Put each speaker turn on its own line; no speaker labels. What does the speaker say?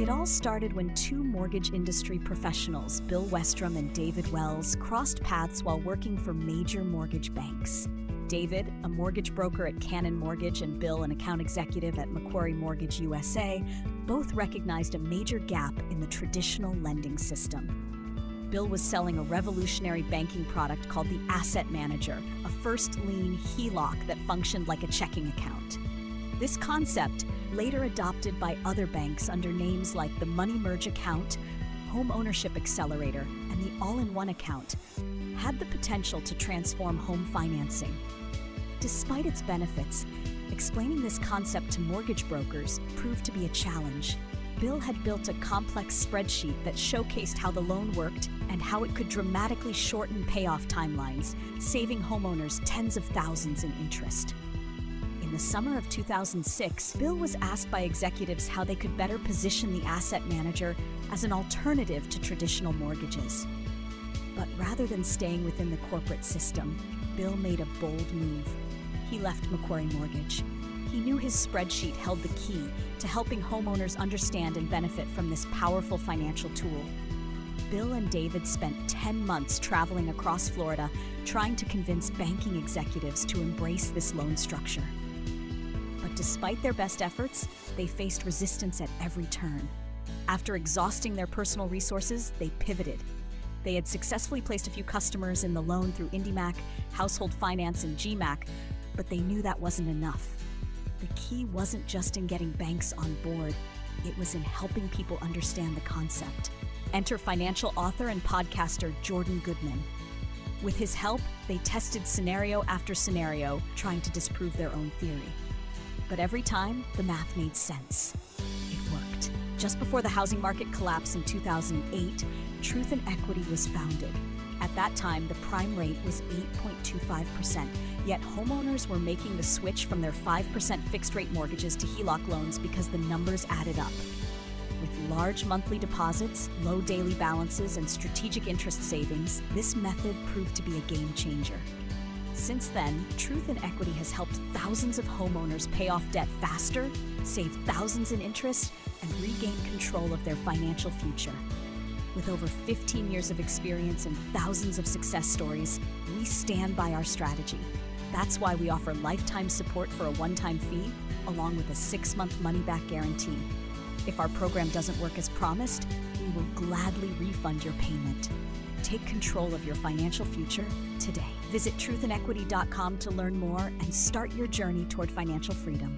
It all started when two mortgage industry professionals, Bill Westrom and David Wells, crossed paths while working for major mortgage banks. David, a mortgage broker at Cannon Mortgage, and Bill, an account executive at Macquarie Mortgage USA, both recognized a major gap in the traditional lending system. Bill was selling a revolutionary banking product called the Asset Manager, a first lien HELOC that functioned like a checking account. This concept, later adopted by other banks under names like the Money Merge Account, Home Ownership Accelerator, and the All-in-One Account, had the potential to transform home financing. Despite its benefits, explaining this concept to mortgage brokers proved to be a challenge. Bill had built a complex spreadsheet that showcased how the loan worked and how it could dramatically shorten payoff timelines, saving homeowners tens of thousands in interest. In the summer of 2006, Bill was asked by executives how they could better position the Asset Manager as an alternative to traditional mortgages. But rather than staying within the corporate system, Bill made a bold move. He left Macquarie Mortgage. He knew his spreadsheet held the key to helping homeowners understand and benefit from this powerful financial tool. Bill and David spent 10 months traveling across Florida, trying to convince banking executives to embrace this loan structure. But despite their best efforts, they faced resistance at every turn. After exhausting their personal resources, they pivoted. They had successfully placed a few customers in the loan through IndyMac, Household Finance, and GMAC, but they knew that wasn't enough. The key wasn't just in getting banks on board, it was in helping people understand the concept. Enter financial author and podcaster Jordan Goodman. With his help, they tested scenario after scenario, trying to disprove their own theory. But every time, the math made sense. It worked. Just before the housing market collapsed in 2008, Truth and Equity was founded. At that time, the prime rate was 8.25%, yet homeowners were making the switch from their 5% fixed-rate mortgages to HELOC loans because the numbers added up. With large monthly deposits, low daily balances, and strategic interest savings, this method proved to be a game changer. Since then, Truth and Equity has helped thousands of homeowners pay off debt faster, save thousands in interest, and regain control of their financial future. With over 15 years of experience and thousands of success stories, we stand by our strategy. That's why we offer lifetime support for a one-time fee, along with a 6-month money-back guarantee. If our program doesn't work as promised, we will gladly refund your payment. Take control of your financial future today. Visit truthandequity.com to learn more and start your journey toward financial freedom.